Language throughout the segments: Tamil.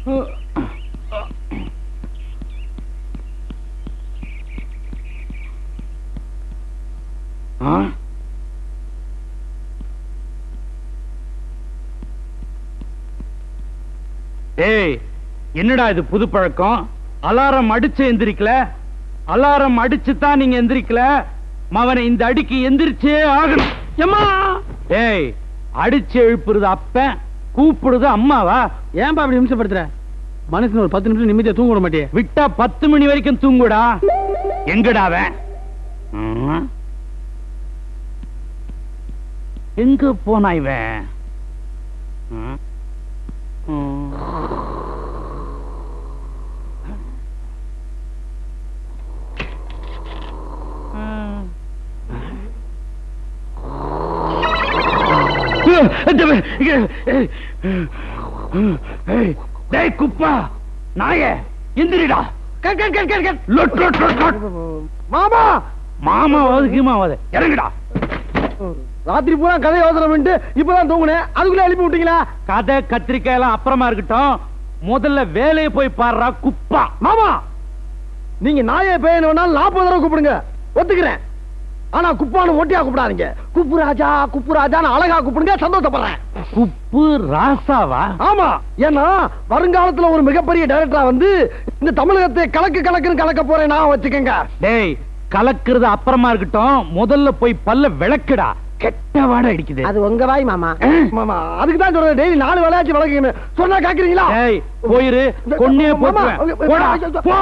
ஏய், என்னடா இது புது பழக்கம்? அலாரம் அடிச்சு எந்திரிக்கல, அலாரம் அடிச்சு தான் நீங்க எந்திரிக்கல. மவனை இந்த அடிக்கு எந்திரிச்சே ஆகணும். எம்மா, ஏய், அடிச்சு எழுப்புறது அப்ப, கூப்பிடுறது அம்மாவா? ஏன்பா அப்படி நிமிஷப்படுத்துற? மனுஷன் ஒரு 10 நிமிஷம் நிம்மதியா தூங்க விட மாட்டியே? விட்டா 10 மணி வரைக்கும் தூங்குடா. எங்கடாவ? எங்க போனா இவன்? குப்பா நாயே, எந்திரிடா. மாமா, மாமாவது கீமாவது இறங்குடா. ராத்திரி பூரா கதை யோசனை பண்ணிட்டு இப்பதான் தூங்குனேன், அதுக்குள்ள எழுப்பி விட்டீங்களா? கதை கத்திரிக்காய் எல்லாம் அப்புறமா இருக்கட்டும், முதல்ல வேலையை போய் பாடுறா குப்பா. மாமா, நீங்க நாயை பேயணும்னாலும் 40 தடவை கூப்பிடுங்க, ஒத்துக்கிறேன். ஆனா குப்பானு ஒட்டியா கூப்பிடாதீங்க. குப்பு ராஜா, குப்பு ராஜான்னு அழகா கூப்பிடுங்க, சந்தோஷப்படுறேன். குப்பு ராசாவா? ஆமா, ஏன்னா வருங்காலத்துல ஒரு மிகப்பெரிய டைரக்டரா வந்து இந்த தமிழகத்தை கலக்குன்னு கலக்க போறேன் நான், வச்சுக்கங்க. டேய், கலக்குறது அப்புறமா இருக்கட்டும், முதல்ல போய் பல்ல விளக்குடா. கெட்ட வாடை அடிக்குது. அது உங்க வாய் மாமா. மாமா, அதுக்கு தான் சொல்றேன், டெய்லி 4 வேளையாச்சும் விளக்குங்க சொன்னா கேக்குறீங்களா? டேய், போயிரு, கொன்னே போடுவேன். போடா, போ.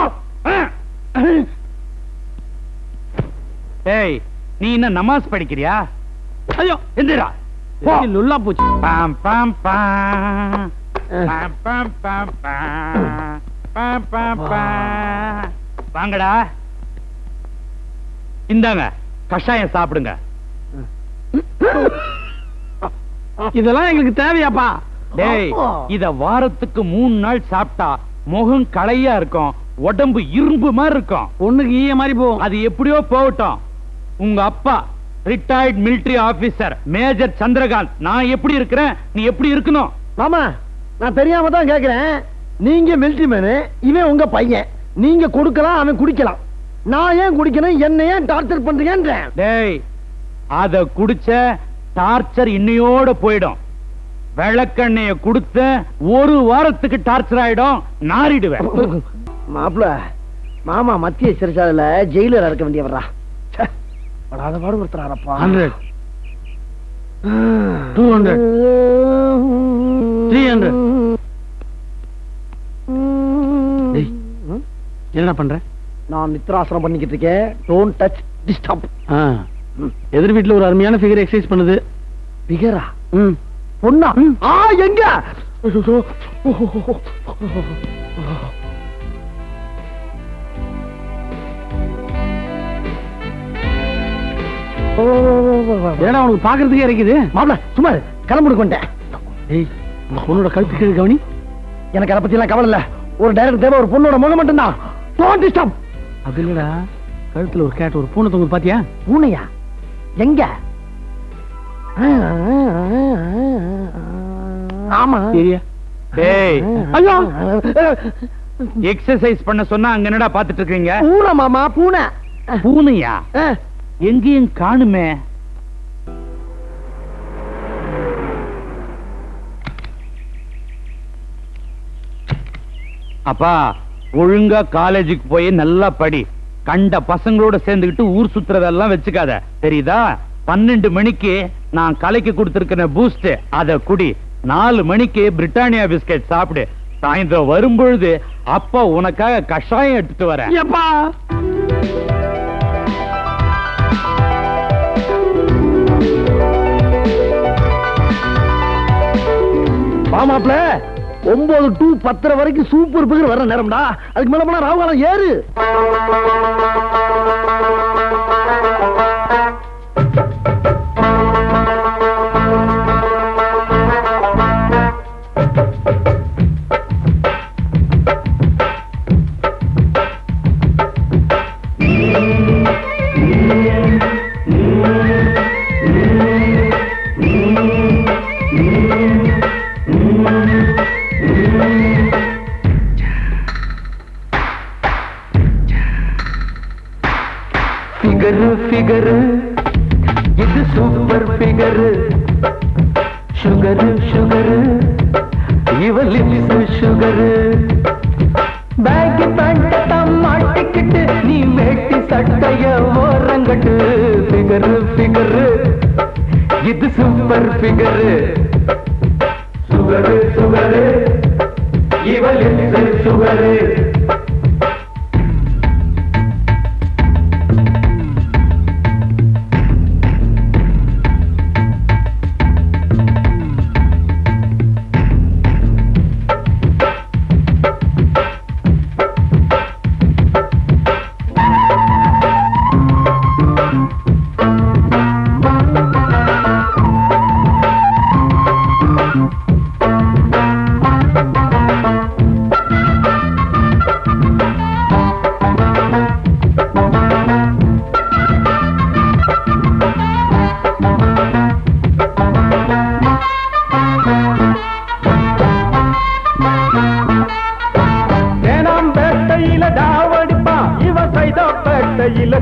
டேய், நீ என்ன நமாஸ் படிக்கிறியா? ஐயோ, எந்திரா. லுல்லா போச்சு. பாம் பாம் பாம் பாம் பாம் பாம் பாம் பாம் பாம். வாங்கடா, இந்தாங்க கஷாயம் சாப்பிடுங்க. இதெல்லாம் எங்களுக்கு தேவையாப்பா? டேய், இத வாரத்துக்கு 3 நாள் சாப்பிட்டா முகம் களையா இருக்கும், உடம்பு இரும்பு மாதிரி இருக்கும். ஒண்ணுக்கு ஈய மாதிரி போகும். அது எப்படியோ போகட்டும். உங்க அப்பா retired military officer major Chandrakant. நான் எப்படி இருக்கிறேன், நீ எப்படி இருக்கணும்? மாமா, நான் தெரியாம தான் கேக்குறேன். நீங்க மிலிட்டரி மேனு, இவன் உங்க பையன். நீங்க கொடுக்கலாம், அவன் குடிக்கலாம். நான் ஏன் குடிக்கணும், என்ன ஏன் டார்ச்சர் பண்றீங்க? டேய், அத குடிச்ச டார்ச்சர் இன்னையோட போயிடும். விளக்கெண்ணைய கொடுத்த 1 வாரத்துக்கு டார்ச்சர் ஆயிடும், நாரிடுவேன். மாப்பிள, மாமா மத்திய சிறைச்சாலையில ஜெயிலர் இருக்க வேண்டியவரா. படாத பாடு ஒருத்தராரப்பா. 100 200 300. என்ன பண்ற? நான் நித்ராசனம் பண்ணிக்கிட்டு இருக்கேன். Don't touch, disturb. எதிர் வீட்டுல ஒரு அருமையான ஃபிகர் எக்ஸசைஸ் பண்ணுது. ஃபிகரா? பொண்ணா? எங்க? ஏன்னா உனக்கு பாக்குறதுக்கே இருக்குது. மாப்பிள சும்மா கிளம்புடு கொண்டேன். பொண்ணோட கழுத்து கீழே கவனி. எனக்கு அதை பத்தி எல்லாம் கவலை இல்ல. ஒரு டைரக்டர் தேவை, ஒரு பொண்ணோட முகம் மட்டும்தான். Don't disturb. அது இல்லடா, கழுத்துல ஒரு கேட், ஒரு பூனை தொங்கு பாத்தியா? பூனையா? எங்க? ஆமா. டேய், ஐயோ, எக்ஸசைஸ் பண்ண சொன்னா அங்க என்னடா பாத்துட்டு இருக்கீங்க? பூனை மாமா, பூனை. பூனையா? எங்கேயும் காணுமே. அப்பா, ஒழுங்கா காலேஜுக்கு போய் நல்லா படி. கண்ட பசங்களோட சேர்ந்துக்கிட்டு ஊர் சுத்துறதெல்லாம் வச்சுக்காத, தெரியுதா? 12 மணிக்கு நான் கலைக்கு கொடுத்திருக்கிற பூஸ்ட் அத குடி. 4 மணிக்கு பிரிட்டானியா பிஸ்கட் சாப்பிடு. சாயந்தரம் வரும்பொழுது அப்பா உனக்காக கஷாயம் எடுத்துட்டு வரேன். மாமாப்ல 9 to 10 வரைக்கும் சூப்பர் பிகர் வர நேரம்டா. அதுக்கு மேல போனா ராவுகாலம் ஏறு. சூப்பர் ஃபிகர் சுகரு சுகரு இவ லிப்ஸ் சுகரு பேக்கி பேண்ட மாட்டிக்கிட்டு நீ வேட்டி சட்டைய ஓரங்கட்டு ஃபிகர் ஃபிகர் இது சூப்பர் ஃபிகர் சுகரு சுகரு இவ லிப்ஸ் சுகரு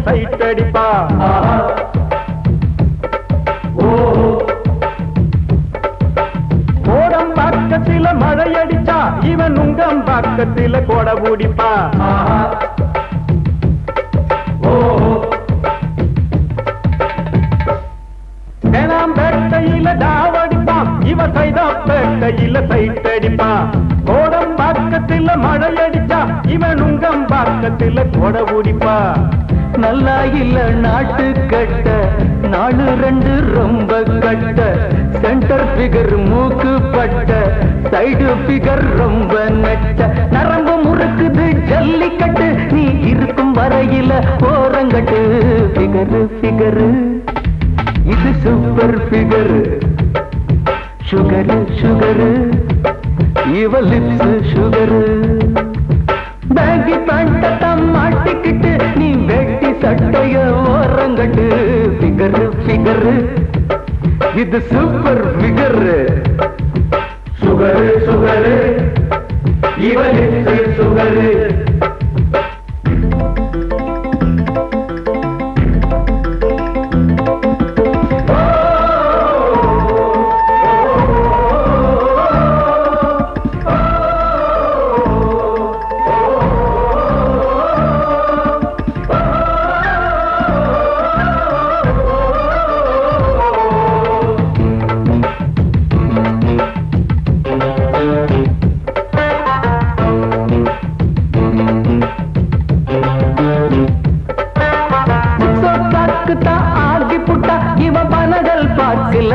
சைட்டடிப்பா கோடம் பக்கத்தில மழையடிச்சா இவன் உங்கம் பக்கத்தில கோட ஊடிப்பா வேணாம் பேட்டையில தாவடிப்பா இவன் சைதாப்பேட்டையில சைட்டடிப்பா கோடம் பக்கத்தில மழையடிச்சா இவன் உங்கம் பக்கத்தில கோட ஊடிப்பா நல்லா இல்ல நாட்டு கட்ட 4-2 ரொம்ப கட்ட சென்டர் ஃபிகர் மூக்கு பட்ட சைடு ஃபிகர் ரொம்ப நெட்ட நரம்பு முறுக்குது ஜல்லிக்கட்டு நீ இருக்கும் வரையில ஓரங்கட்டு ஃபிகர் ஃபிகர் இது சூப்பர் ஃபிகர் சுகரு சுகரு இவ லிப்ஸ் சுகரு பேக்கி பேண்ட மாட்டிக்கிட்டு நீ வெட்டி சட்டைய ஓரங்கட்டு ஃபிகர் ஃபிகர் இது சூப்பர் ஃபிகர் சுகரு சுகரு இவ லிப்ஸ் சுகரு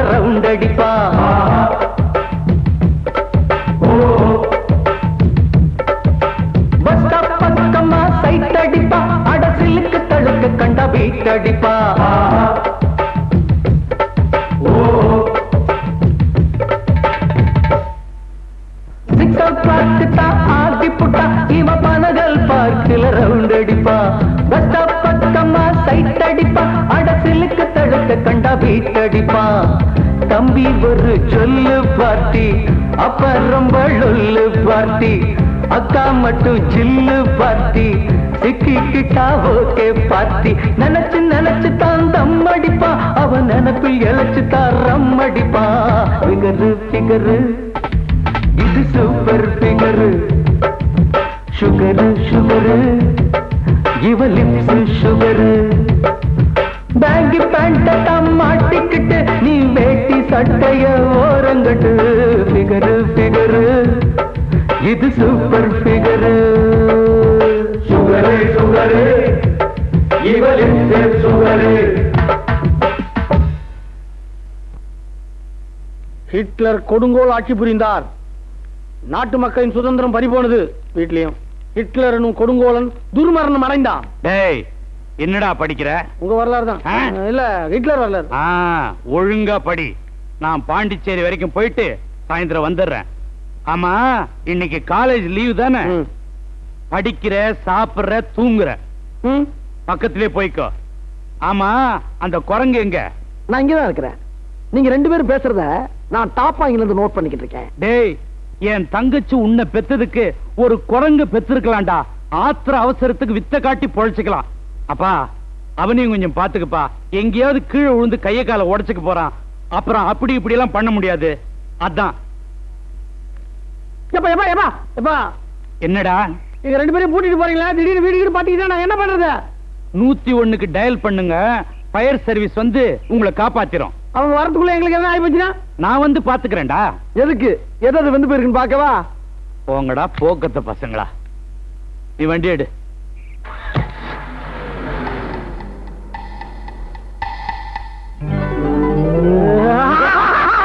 ரவுண்டடிப்பா பஸ் ஸ்டாப் பக்கமா சைட் அடிப்பா அடசிலுக்கு தழுக்க கண்ட பீட் அடிப்பா சிக்ஸ் அவுட் பார்த்துட்டா ஆர்டி புட்டா இவ பனகல் பார்க்கில ரவுண்டடிப்பா பஸ் ஸ்டாப் பக்கமா சைட் அடிப்பா அடசிலுக்கு தழுக்க கண்டா பீட் அடிப்பா தம்பி ஒரு சொல்லு பார்ட்டி அப்ப ரொம்ப லொல்லு பார்ட்டி அக்கா மட்டும் சில்லு பார்ட்டி சிக்கிக்கிட்டா ஓகே பார்ட்டி நினைச்சு நினைச்சு தான் தம் அடிப்பா அவன் நினைப்பில் இழைச்சு தான் ரம் அடிப்பா ஃபிகரு ஃபிகரு இது சூப்பர் ஃபிகரு சுகரு சுகரு இவ லிப்ஸ் சுகரு பேங்கி பேண்ட மாட்டிக்கிட்டு நீ வேட்டி சட்டைய ஓரங்கட்டு ஃபிகரு ஃபிகரு இது சூப்பர் ஃபிகரு சுகரு சுகரு இவ லிப்ஸ் சுகரு ஹிட்லர் கொடுங்கோல் ஆட்சி புரிந்தார். நாட்டு மக்களின் சுதந்திரம் பறிபோனது. வீட்லயும் ஹிட்லர் கொடுங்கோலன் துர்மரணம் அடைந்தான். டேய் என்னடா படிக்கிற? உங்க வரலாறு தான். இல்ல ஹிட்லர் வரலாறு. ஒழுங்கா படி. நான் பாண்டிச்சேரி வரைக்கும் போயிட்டு சாயந்தரம் வந்துடுறேன். ஆமா இன்னைக்கு காலேஜ் லீவ் தானே? படிக்கிற, சாப்பிடுற, தூங்குற, பக்கத்திலே போய்க்கோ. ஆமா அந்த குரங்கு எங்க? நான் இங்கதான் இருக்கிறேன். நீங்க ரெண்டு பேரும் பேசுறத நான் டாப் ஆங்கில இருந்து நோட் பண்ணிக்கிட்டு இருக்கேன். டேய் என் தங்கச்சி உன்னை பெத்ததுக்கு ஒரு குரங்கு பெத்திருக்கலாம்டா. ஆத்திர அவசரத்துக்கு வித்த காட்டி பொழைச்சுக்கலாம். அப்பா அவனையும் கொஞ்சம் பாத்துக்கப்பா. எங்கேயாவது கீழே விழுந்து கைய கால உடைச்சுக்க போறான். அப்புறம் அப்படி இப்படி எல்லாம் பண்ண முடியாது. அதான். எப்பா எப்பா எப்பா எப்பா என்னடா எங்க 2 பேரையும் கூட்டிட்டு போறீங்களா? திடீர்னு வீடு பாத்தீங்கன்னா நான் என்ன பண்றது? 101க்கு டயல் பண்ணுங்க. ஃபயர் சர்வீஸ் வந்து உங்களை காப்பாத்திரும். அவங்க வரதுக்குள்ள எங்களுக்கு என்ன ஆகி போச்சுன்னா நான் வந்து பாத்துக்கிறேன்டா. எதுக்கு? எதாவது வந்து போயிருக்குன்னு பாக்கவா? போங்கடா போக்கத்த பசங்களா. நீ வண்டி எடு.